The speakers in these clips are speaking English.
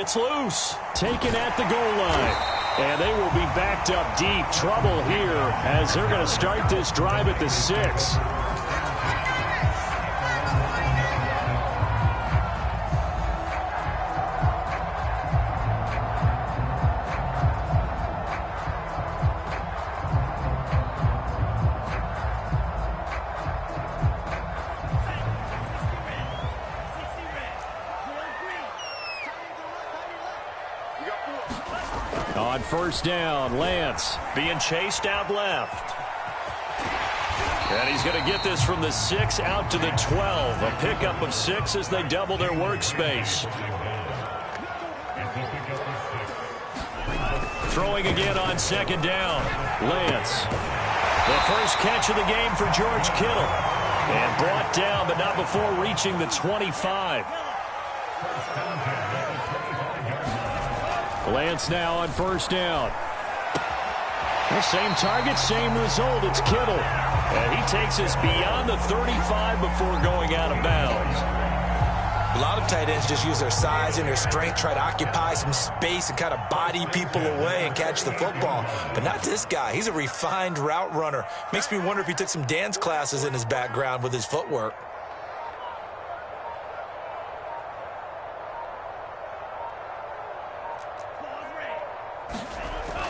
gets loose. Taken at the goal line. And they will be backed up deep. Trouble here as they're going to start this drive at the 6. On first down, Lance being chased out left. And he's going to get this from the 6 out to the 12. A pickup of 6 as they double their workspace. Throwing again on second down. Lance. The first catch of the game for George Kittle. And brought down, but not before reaching the 25. Lance now on first down. The same target, same result. It's Kittle. And he takes us beyond the 35 before going out of bounds. A lot of tight ends just use their size and their strength, try to occupy some space and kind of body people away and catch the football. But not this guy. He's a refined route runner. Makes me wonder if he took some dance classes in his background with his footwork.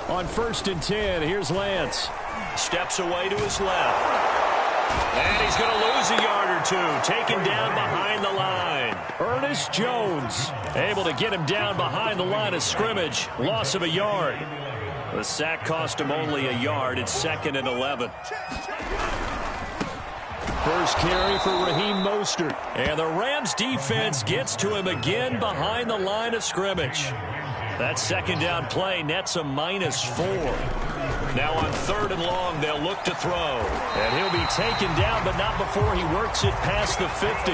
On first and 10, here's Lance. Steps away to his left. And he's going to lose a yard or two. Taken down behind the line. Ernest Jones able to get him down behind the line of scrimmage. Loss of a yard. The sack cost him only a yard. It's 2nd and 11. First carry for Raheem Mostert. And the Rams defense gets to him again behind the line of scrimmage. That second down play nets a -4. Now on 3rd and long, they'll look to throw. And he'll be taken down, but not before he works it past the 50.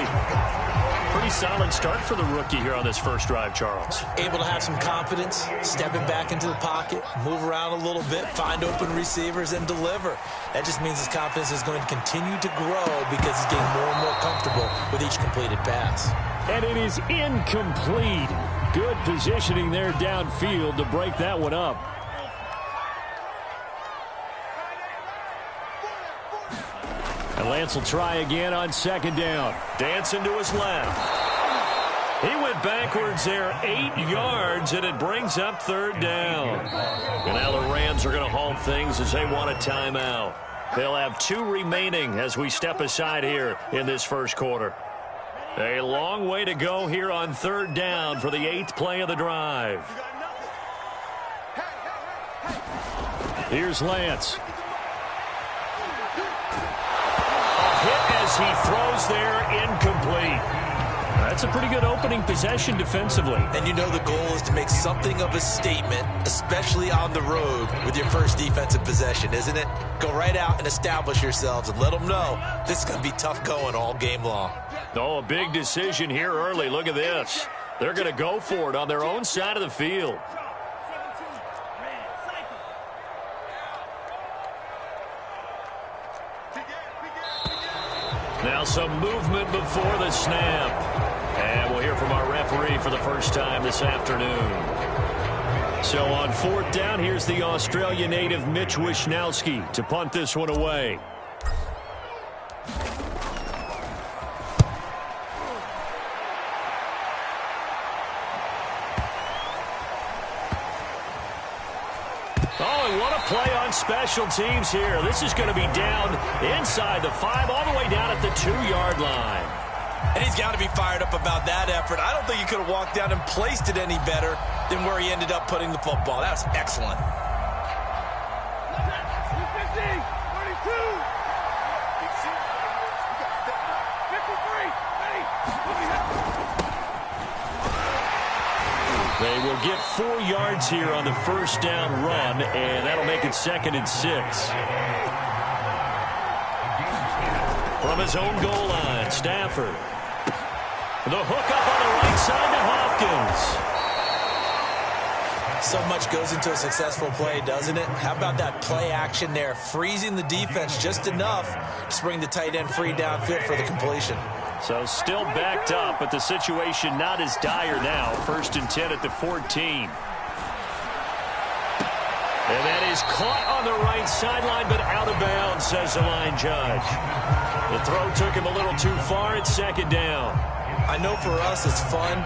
Pretty solid start for the rookie here on this first drive, Charles. Able to have some confidence, stepping back into the pocket, move around a little bit, find open receivers, and deliver. That just means his confidence is going to continue to grow because he's getting more and more comfortable with each completed pass. And it is incomplete. Good positioning there downfield to break that one up. And Lance will try again on second down. Dancing to his left. He went backwards there 8 yards, and it brings up 3rd down. And now the Rams are going to halt things as they want a timeout. They'll have 2 remaining as we step aside here in this first quarter. A long way to go here on 3rd down for the 8th play of the drive. Here's Lance. A hit as he throws there, incomplete. That's a pretty good opening possession defensively. And you know the goal is to make something of a statement, especially on the road with your first defensive possession, isn't it? Go right out and establish yourselves and let them know this is going to be tough going all game long. Oh, a big decision here early. Look at this. They're going to go for it on their own side of the field. Now some movement before the snap. And we'll hear from our referee for the first time this afternoon. So on 4th down, here's the Australia native Mitch Wishnowsky to punt this one away. Oh, and what a play on special teams here. This is going to be down inside the 5, all the way down at the 2-yard line. And he's got to be fired up about that effort. I don't think he could have walked down and placed it any better than where he ended up putting the football. That was excellent. They will get 4 yards here on the first down run, and that'll make it 2nd and 6. From his own goal line, Stafford. The hook up on the right side to Hopkins. So much goes into a successful play, doesn't it? How about that play action there, freezing the defense just enough to bring the tight end free downfield for the completion. So still backed up, but the situation not as dire now. 1st and 10 at the 14. And that is caught on the right sideline, but out of bounds, says the line judge. The throw took him a little too far. It's 2nd down. I know for us it's fun,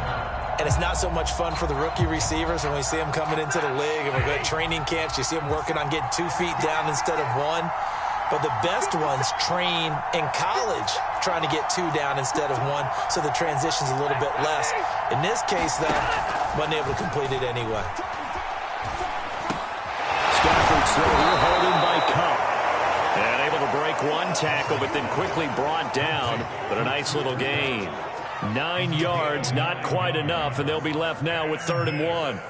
and it's not so much fun for the rookie receivers when we see them coming into the league and we're going to training camps. You see them working on getting 2 feet down instead of 1. But the best ones train in college trying to get 2 down instead of 1, so the transition's a little bit less. In this case, though, wasn't able to complete it anyway. Stafford's throw here holding by Cup. And able to break 1 tackle, but then quickly brought down. But a nice little gain. 9 yards, not quite enough, and they'll be left now with 3rd and 1.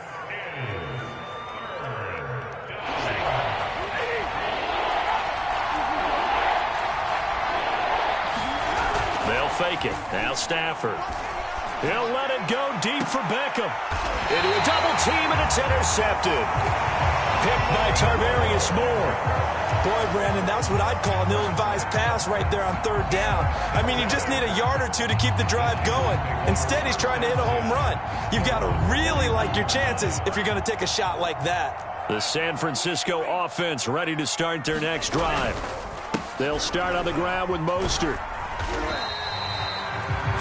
They'll fake it. Now Stafford. He'll let it go deep for Beckham. Into a double team, and it's intercepted. Picked by Tarvarius Moore. Boy, Brandon, that's what I'd call an ill-advised pass right there on 3rd down. I mean, you just need a yard or 2 to keep the drive going. Instead, he's trying to hit a home run. You've got to really like your chances if you're going to take a shot like that. The San Francisco offense ready to start their next drive. They'll start on the ground with Mostert.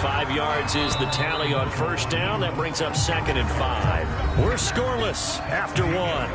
5 yards is the tally on 1st down. That brings up 2nd and 5. We're scoreless after 1.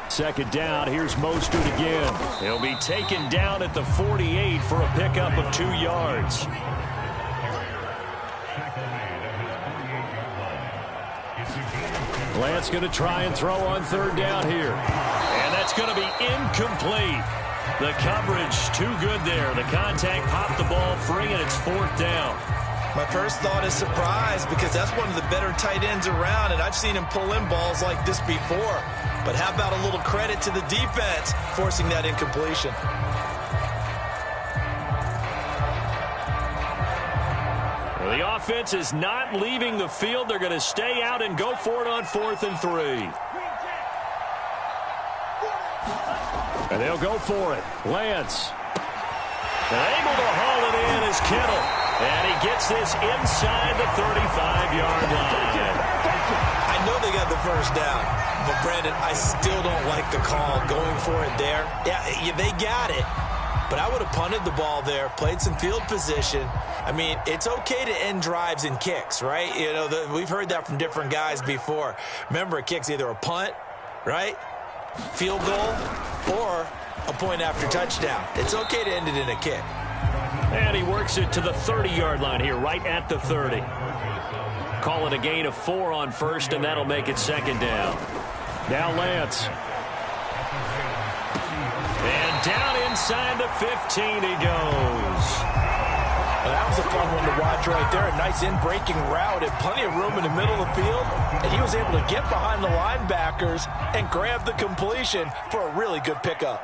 Second down, here's Mostert again. He'll be taken down at the 48 for a pickup of 2 yards. Lance going to try and throw on 3rd down here. And that's going to be incomplete. The coverage too good there. The contact popped the ball free, and it's 4th down. My first thought is surprise, because that's one of the better tight ends around, and I've seen him pull in balls like this before. But how about a little credit to the defense forcing that incompletion? Well, the offense is not leaving the field. They're going to stay out and go for it on 4th and 3. And they'll go for it. Lance. Able to haul it in is Kittle. And he gets this inside the 35-yard line. I know they got the first down, but Brandon, I still don't like the call going for it there. Yeah, they got it, but I would have punted the ball there, played some field position. I mean, it's okay to end drives and kicks, right? You know, we've heard that from different guys before. Remember, a kick's either a punt, right, field goal, or A point after touchdown. It's okay to end it in a kick. And he works it to the 30-yard line here, right at the 30. Call it a gain of 4 on first, and that'll make it second down. Now Lance. And down inside the 15 he goes. Well, that was a fun one to watch right there. A nice in-breaking route and plenty of room in the middle of the field. And he was able to get behind the linebackers and grab the completion for a really good pickup.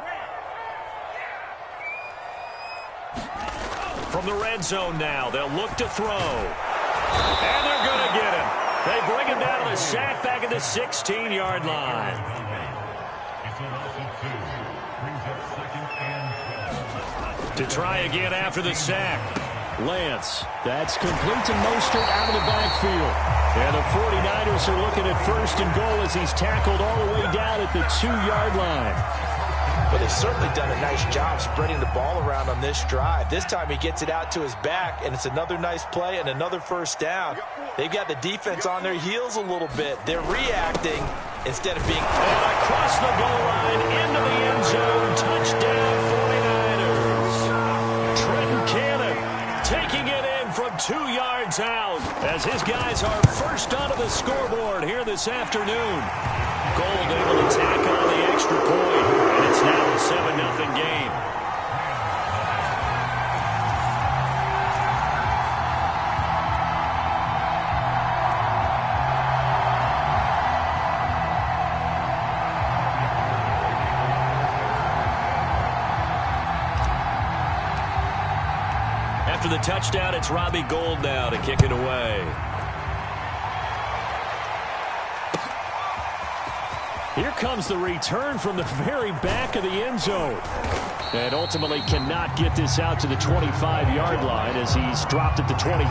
From the red zone now, they'll look to throw. And they're going to get him. They bring him down to the sack back at the 16-yard line. To try again after the sack. Lance, that's complete to Mostert out of the backfield. And the 49ers are looking at first and goal as he's tackled all the way down at the 2-yard line. But they've certainly done a nice job spreading the ball around on this drive. This time he gets it out to his back, and it's another nice play and another first down. They've got the defense on their heels a little bit. They're reacting instead of being... And across the goal line, into the end zone, touchdown 49ers. Trenton Cannon taking it in from 2 yards out as his guys are first onto the scoreboard here this afternoon. Gold able to tack on the extra point, and it's now a 7-0 game. After the touchdown, it's Robbie Gould now to kick it away. Here comes the return from the very back of the end zone. And ultimately cannot get this out to the 25-yard line as he's dropped at the 23.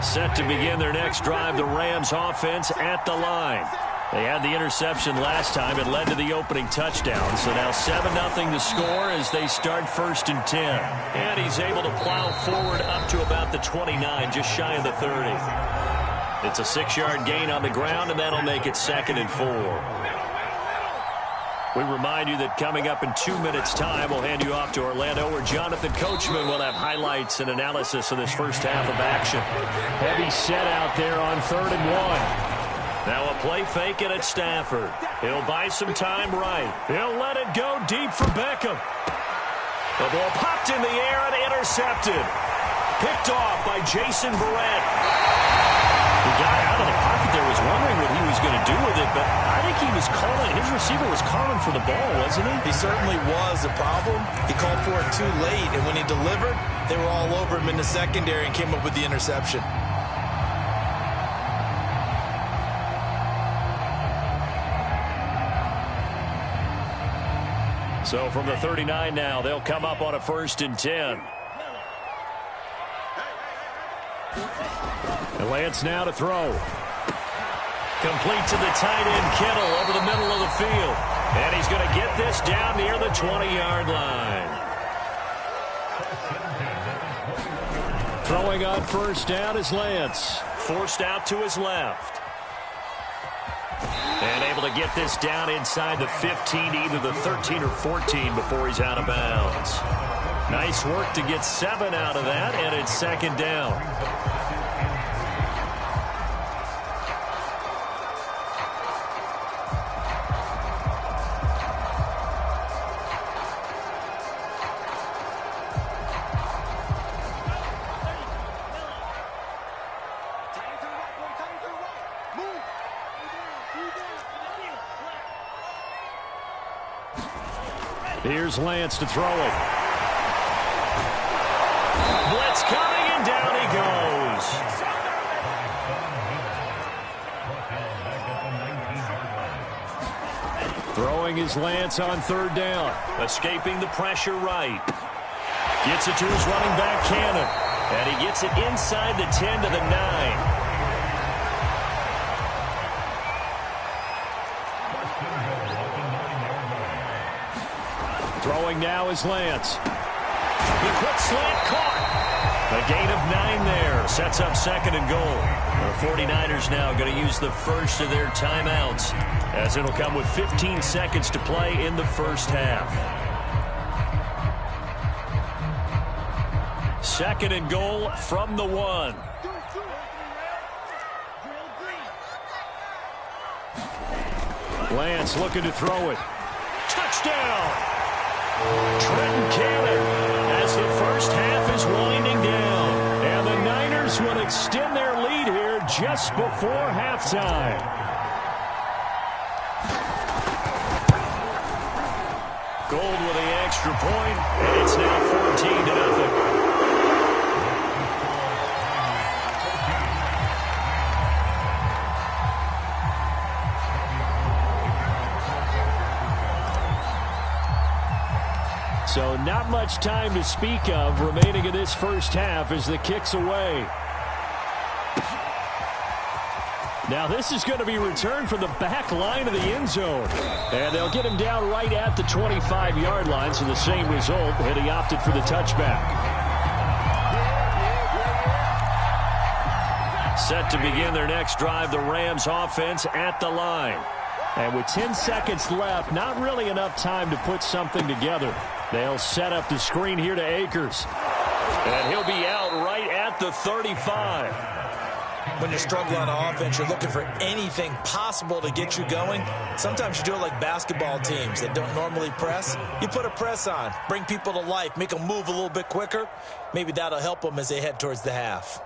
Set to begin their next drive, the Rams offense at the line. They had the interception last time. It led to the opening touchdown. So now 7-0 to score as they start first and 10. And he's able to plow forward up to about the 29, just shy of the 30. It's a 6-yard gain on the ground, and that'll make it second and 4. We remind you that coming up in 2 minutes' time, we'll hand you off to Orlando, where Jonathan Coachman will have highlights and analysis of this first half of action. Heavy set out there on 3rd and 1. Now a play fake it at Stafford. He'll buy some time right. He'll let it go deep for Beckham. The ball popped in the air and intercepted. Picked off by Jason Verrett. The guy out of the pocket there was wondering what he was going to do with it, but I think he was calling. His receiver was calling for the ball, wasn't he? He certainly was. The problem, he called for it too late, and when he delivered, they were all over him in the secondary and came up with the interception. So from the 39 now, they'll come up on a 1st and 10. And Lance now to throw. Complete to the tight end Kittle over the middle of the field. And he's going to get this down near the 20-yard line. Throwing on 1st down is Lance. Forced out to his left. And able to get this down inside the 15, either the 13 or 14 before he's out of bounds. Nice work to get 7 out of that, and it's 2nd down. Here's Lance to throw it. Blitz coming, and down he goes. Throwing is Lance on 3rd down. Escaping the pressure right. Gets it to his running back, Cannon. And he gets it inside the 10 to the 9. Throwing now is Lance. The quick slant caught. A gain of 9 there. Sets up second and goal. The 49ers now going to use the first of their timeouts, as it'll come with 15 seconds to play in the first half. Second and goal from the 1. Lance looking to throw it. Touchdown! Trenton Cannon as the first half is winding down. And the Niners will extend their lead here just before halftime. Gold with the extra point, and it's now 14-0. So not much time to speak of remaining in this first half as the kick's away. Now this is going to be returned from the back line of the end zone. And they'll get him down right at the 25-yard line, so the same result, and he opted for the touchback. Set to begin their next drive, the Rams offense at the line. And with 10 seconds left, not really enough time to put something together. They'll set up the screen here to Akers. And he'll be out right at the 35. When you're struggling on offense, you're looking for anything possible to get you going. Sometimes you do it like basketball teams that don't normally press. You put a press on, bring people to life, make them move a little bit quicker. Maybe that'll help them as they head towards the half.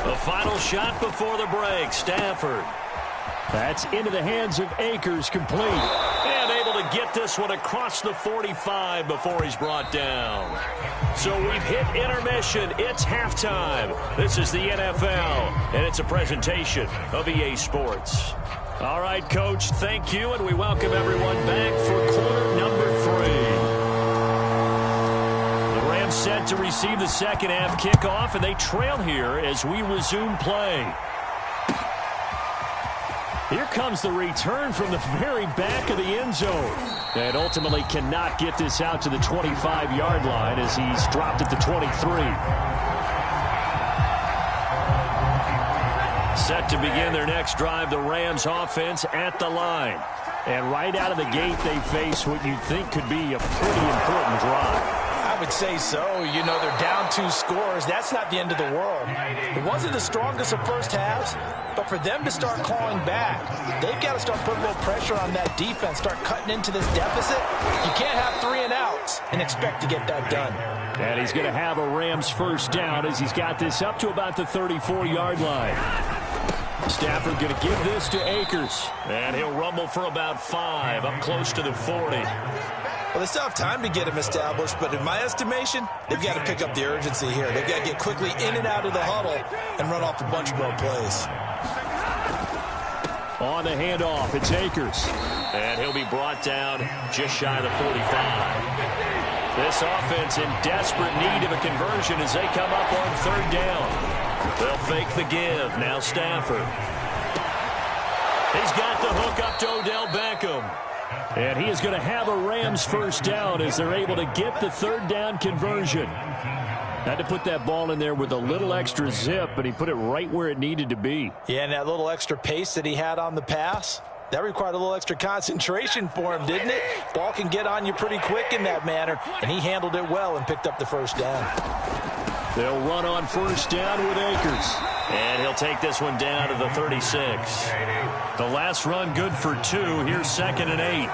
The final shot before the break, Stafford. That's into the hands of Akers, complete. And able to get this one across the 45 before he's brought down. So we've hit intermission. It's halftime. This is the NFL, and it's a presentation of EA Sports. All right, Coach, thank you, and we welcome everyone back for quarter number 3. Set to receive the second half kickoff, and they trail here as we resume play. Here comes the return from the very back of the end zone, and ultimately cannot get this out to the 25-yard line as he's dropped at the 23. Set to begin their next drive, the Rams offense at the line. And right out of the gate, they face what you'd think could be a pretty important drive. I would say so. You know, they're down 2 scores. That's not the end of the world. It wasn't the strongest of first halves, but for them to start clawing back, they've got to start putting a little pressure on that defense, start cutting into this deficit. You can't have 3 and outs and expect to get that done. And he's going to have a Rams first down as he's got this up to about the 34-yard line. Stafford going to give this to Akers. And he'll rumble for about 5, up close to the 40. Well, they still have time to get him established, but in my estimation, they've got to pick up the urgency here. They've got to get quickly in and out of the huddle and run off a bunch more plays. On the handoff, it's Akers. And he'll be brought down just shy of the 45. This offense in desperate need of a conversion as they come up on third down. They'll fake the give. Now Stafford. He's got the hook up to Odell Beckham. And he is going to have a Rams first down as they're able to get the third down conversion. Had to put that ball in there with a little extra zip, but he put it right where it needed to be. Yeah, and that little extra pace that he had on the pass, that required a little extra concentration for him, didn't it? Ball can get on you pretty quick in that manner, and he handled it well and picked up the first down. They'll run on first down with Akers. And he'll take this one down to the 36. The last run good for 2. Here's 2nd and 8.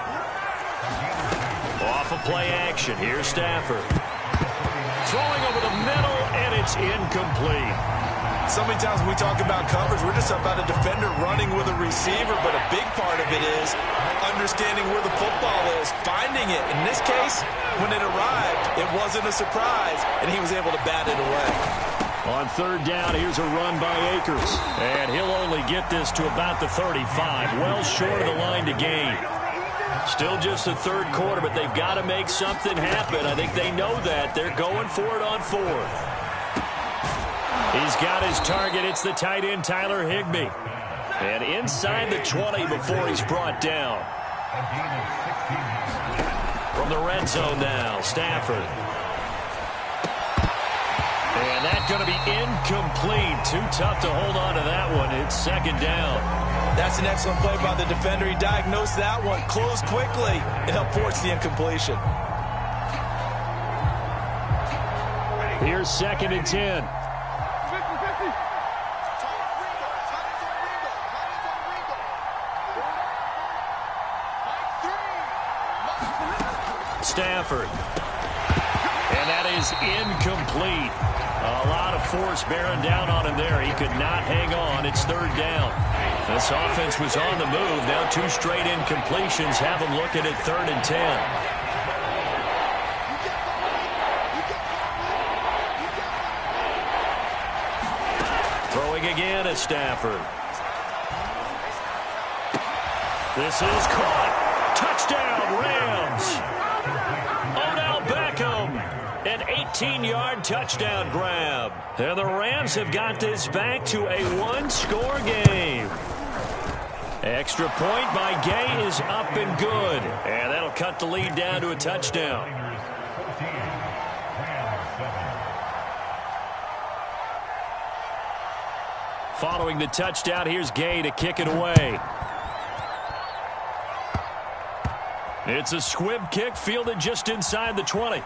Off of play action. Here's Stafford. Throwing over the middle, and it's incomplete. So many times when we talk about coverage, we're just about a defender running with a receiver, but a big part of it is understanding where the football is, finding it. In this case, when it arrived, it wasn't a surprise, and he was able to bat it away. On third down, here's a run by Akers. And he'll only get this to about the 35, well short of the line to gain. Still just the third quarter, but they've got to make something happen. I think they know that. They're going for it on 4th. He's got his target. It's the tight end, Tyler Higbee. And inside the 20 before he's brought down. From the red zone now, Stafford. And that's going to be incomplete. Too tough to hold on to that one. It's second down. That's an excellent play by the defender. He diagnosed that one, closed quickly, and helped force the incompletion. Here's second and 10. Stafford. And that is incomplete. A lot of force bearing down on him there. He could not hang on. It's third down. This offense was on the move. Now 2 straight incompletions have them looking at third and 10. Throwing again at Stafford. This is caught. Touchdown, Rams. An 18-yard touchdown grab. And the Rams have got this back to a 1-score game. Extra point by Gay is up and good. And that'll cut the lead down to a touchdown. Following the touchdown, here's Gay to kick it away. It's a squib kick fielded just inside the 20.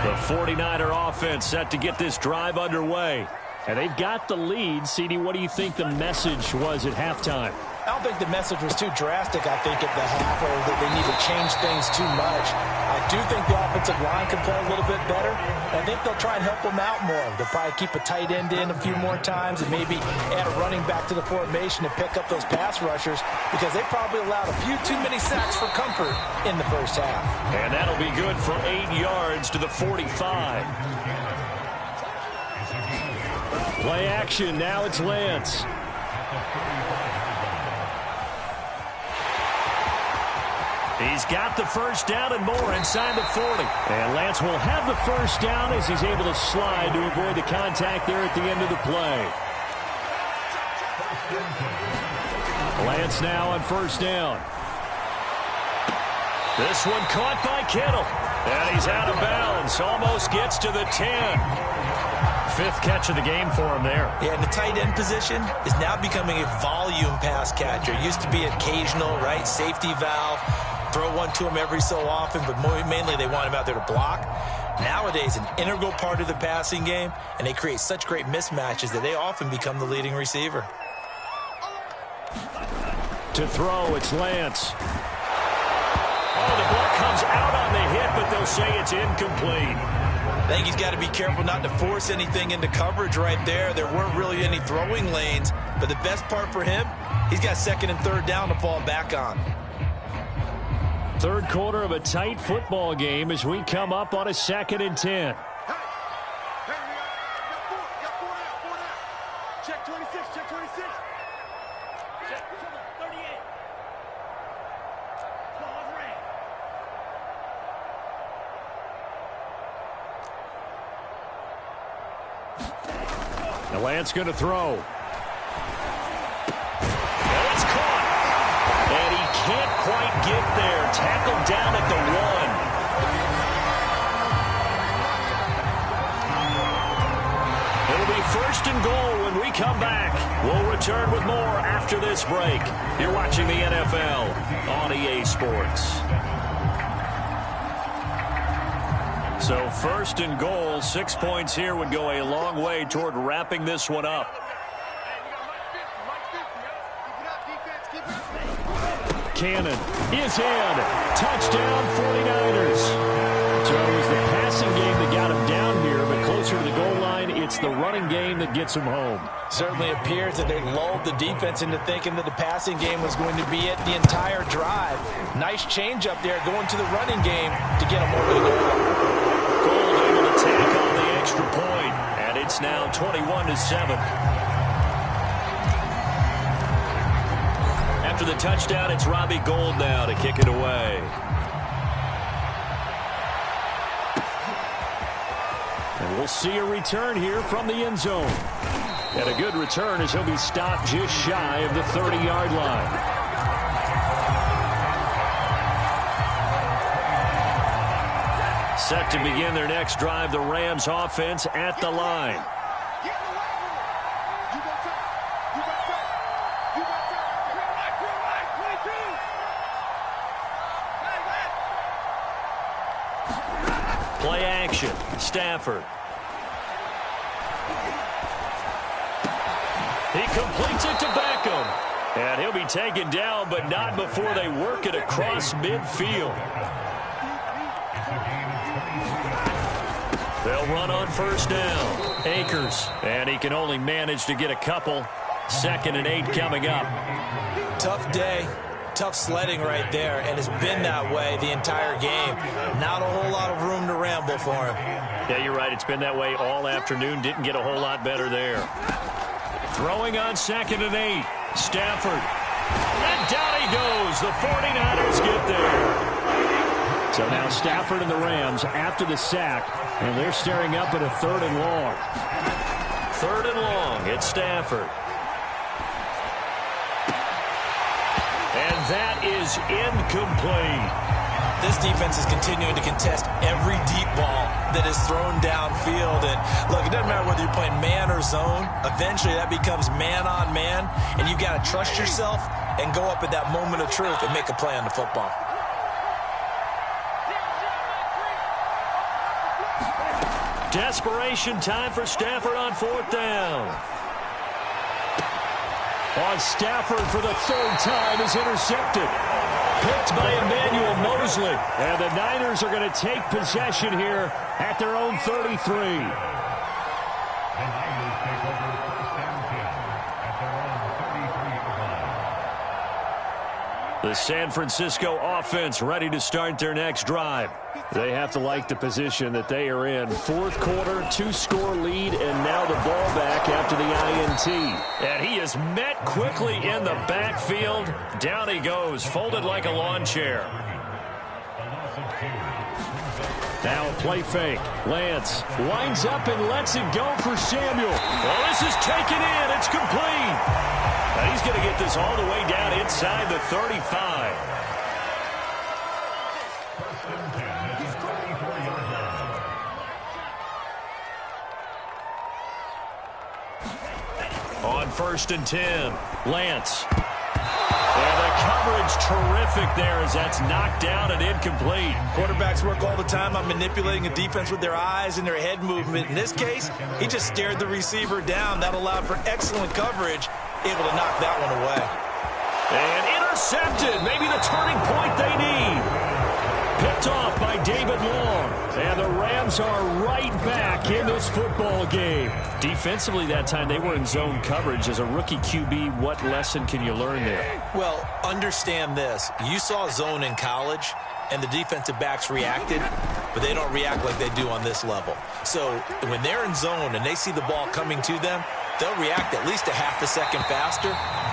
The 49er offense set to get this drive underway. And they've got the lead. CD, what do you think the message was at halftime? I don't think the message was too drastic, I think, at the half, or that they need to change things too much. I do think the offensive line can play a little bit better. I think they'll try and help them out more. They'll probably keep a tight end in a few more times and maybe add a running back to the formation to pick up those pass rushers, because they probably allowed a few too many sacks for comfort in the first half. And that'll be good for 8 yards to the 45. Play action. Now it's Lance. He's got the first down and more inside the 40. And Lance will have the first down as he's able to slide to avoid the contact there at the end of the play. Lance now on first down. This one caught by Kittle. And he's out of bounds. Almost gets to the 10. 5th catch of the game for him there. Yeah, and the tight end position is now becoming a volume pass catcher. It used to be occasional, right? Safety valve. Throw one to him every so often, but mainly they want him out there to block. Nowadays, an integral part of the passing game, and they create such great mismatches that they often become the leading receiver. To throw, it's Lance. Oh, the ball comes out on the hit, but they'll say it's incomplete. I think he's got to be careful not to force anything into coverage right there. There weren't really any throwing lanes, but the best part for him, he's got second and third down to fall back on. Third quarter of a tight football game as we come up on a 2nd and 10. Check 26, check 26. Check 38. Pause ring. Now Lance going to throw. And it's caught. And he can't quite get there. Tackled down at the 1. It'll be first and goal when we come back. We'll return with more after this break. You're watching the NFL on EA Sports. So first and goal, 6 points here would go a long way toward wrapping this one up. Cannon is in. Touchdown 49ers. So it was the passing game that got him down here, but closer to the goal line, it's the running game that gets him home. Certainly appears that they lulled the defense into thinking that the passing game was going to be it the entire drive. Nice change up there going to the running game to get him over the goal. Gold able to tack on the extra point, and it's now 21-7. After the touchdown, it's Robbie Gould now to kick it away. And we'll see a return here from the end zone. And a good return as he'll be stopped just shy of the 30-yard line. Set to begin their next drive, the Rams offense at the line. Play action. Stafford. He completes it to Beckham. And he'll be taken down, but not before they work it across midfield. They'll run on first down. Akers. And he can only manage to get a couple. 2nd and 8 coming up. Tough day. Tough sledding right there, and it's been that way the entire game. Not a whole lot of room to ramble for him. Yeah, you're right. It's been that way all afternoon. Didn't get a whole lot better there. Throwing on 2nd and 8. Stafford. And down he goes. The 49ers get there. So now Stafford and the Rams after the sack, and they're staring up at a 3rd and long. 3rd and long. It's Stafford. And that is incomplete. This defense is continuing to contest every deep ball that is thrown downfield. And look, it doesn't matter whether you're playing man or zone. Eventually that becomes man on man, and you've got to trust yourself and go up at that moment of truth and make a play on the football. Desperation time for Stafford on 4th down. On Stafford for the 3rd time is intercepted. Picked by Emmanuel Mosley. And the Niners are going to take possession here at their own 33. The San Francisco offense ready to start their next drive. They have to like the position that they are in. 4th quarter, 2-score lead, and now the ball back after the INT. And he is met quickly in the backfield. Down he goes, folded like a lawn chair. Now a play fake. Lance winds up and lets it go for Samuel. Well, this is taken in. It's complete. Now he's going to get this all the way down inside the 35. On 1st and 10, Lance. And the coverage terrific there as that's knocked down and incomplete. Quarterbacks work all the time on manipulating a defense with their eyes and their head movement. In this case, he just stared the receiver down. That allowed for excellent coverage, able to knock that one away. And intercepted. Maybe the turning point they need. Picked off by David Long. And the Rams are right back in this football game. Defensively that time, they were in zone coverage. As a rookie QB, what lesson can you learn there? Well, understand this. You saw zone in college, and the defensive backs reacted, but they don't react like they do on this level. So when they're in zone and they see the ball coming to them, they'll react at least a half a second faster.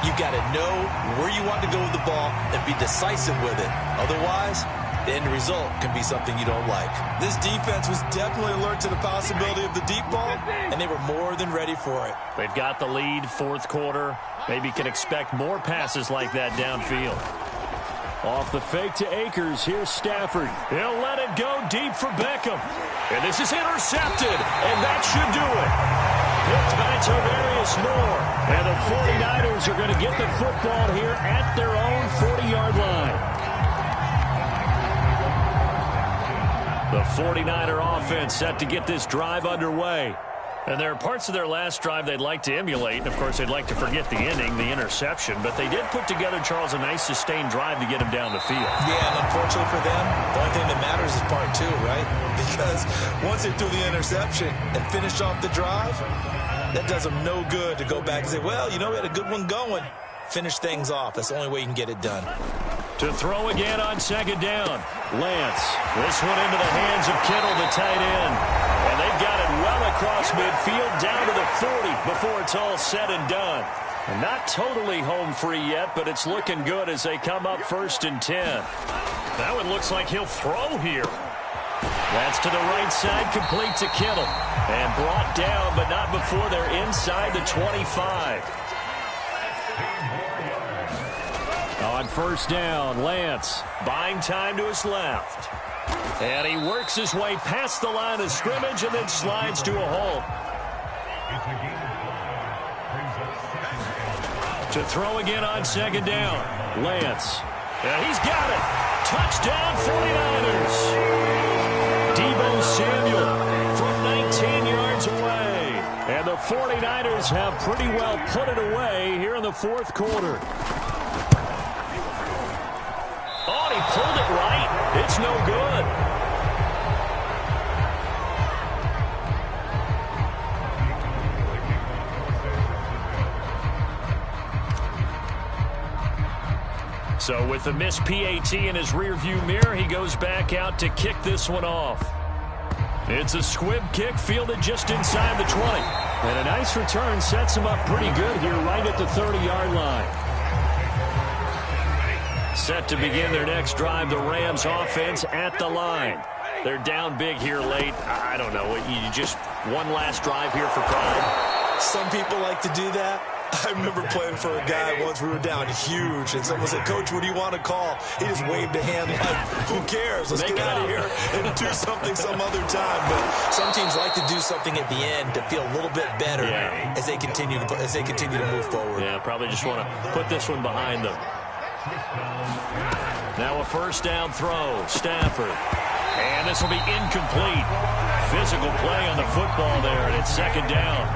You've got to know where you want to go with the ball and be decisive with it. Otherwise, the end result can be something you don't like. This defense was definitely alert to the possibility of the deep ball, and they were more than ready for it. They've got the lead, 4th quarter. Maybe can expect more passes like that downfield. Off the fake to Akers, here's Stafford. He'll let it go deep for Beckham. And this is intercepted, and that should do it. Picked by Tavarius Moore. And the 49ers are going to get the football here at their own 40-yard line. The 49er offense set to get this drive underway. And there are parts of their last drive they'd like to emulate. And, of course, they'd like to forget the ending, the interception. But they did put together, Charles, a nice sustained drive to get him down the field. Yeah, and unfortunately for them, the only thing that matters is part 2, right? Because once they threw the interception and finished off the drive, that does them no good to go back and say, well, you know, we had a good one going. Finish things off. That's the only way you can get it done. To throw again on 2nd down. Lance. This one into the hands of Kittle, the tight end. And they've got it well across midfield, down to the 40 before it's all said and done. Not totally home free yet, but it's looking good as they come up 1st and 10. That one looks like he'll throw here. That's to the right side, complete to Kittle. And brought down, but not before they're inside the 25. On 1st down, Lance buying time to his left. And he works his way past the line of scrimmage and then slides to a halt. To throw again on 2nd down, Lance. And he's got it. Touchdown 49ers. Deebo Samuel from 19 yards away. And the 49ers have pretty well put it away here in the 4th quarter. Oh, he pulled it right. It's no good. So with the missed PAT in his rearview mirror, he goes back out to kick this one off. It's a squib kick fielded just inside the 20. And a nice return sets him up pretty good here right at the 30-yard line. Set to begin their next drive, the Rams offense at the line. They're down big here late. I don't know. You just one last drive here for pride. Some people like to do that. I remember playing for a guy once. We were down huge, and someone said, "Coach, what do you want to call?" He just waved a hand like, "Who cares? Let's get out of here and do something some other time." But some teams like to do something at the end to feel a little bit better as they continue to move forward. Yeah, probably just want to put this one behind them. Now a 1st down throw, Stafford. And this will be incomplete. Physical play on the football there, and it's 2nd down.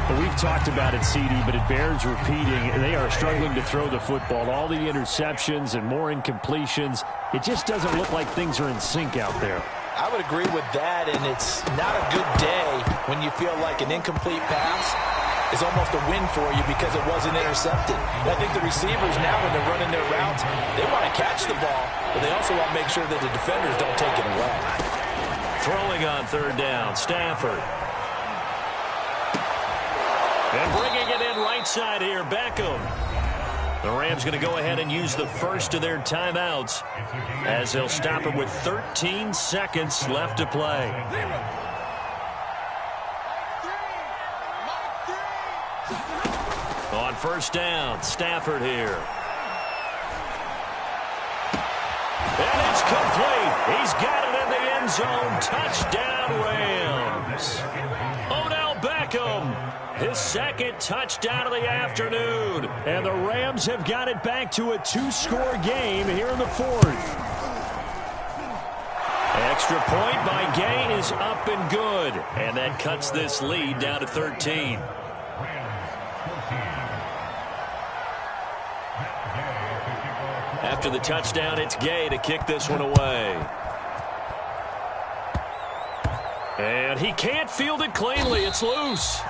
Well, we've talked about it, CD, but it bears repeating. They are struggling to throw the football. All the interceptions and more incompletions. It just doesn't look like things are in sync out there. I would agree with that, and it's not a good day when you feel like an incomplete pass is almost a win for you because it wasn't intercepted. And I think the receivers now, when they're running their routes, they want to catch the ball, but they also want to make sure that the defenders don't take it away. Throwing on 3rd down, Stafford. And bringing it in right side here, Beckham. The Rams going to go ahead and use the first of their timeouts as they'll stop him with 13 seconds left to play. On 1st down, Stafford here. And it's complete. He's got it in the end zone. Touchdown, Rams. Odell Beckham. His 2nd touchdown of the afternoon. And the Rams have got it back to a 2-score game here in the 4th. Extra point by Gay is up and good. And that cuts this lead down to 13. After the touchdown, it's Gay to kick this one away. And he can't field it cleanly. It's loose.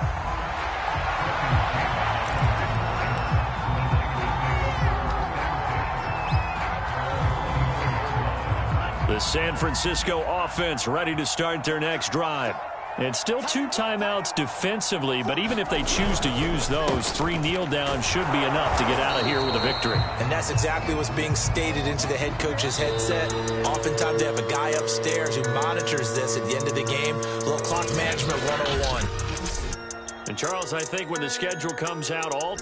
The San Francisco offense ready to start their next drive. And still 2 timeouts defensively, but even if they choose to use those, 3 kneel downs should be enough to get out of here with a victory. And that's exactly what's being stated into the head coach's headset. Oftentimes they have a guy upstairs who monitors this at the end of the game. A little clock management 101. And Charles, I think when the schedule comes out, all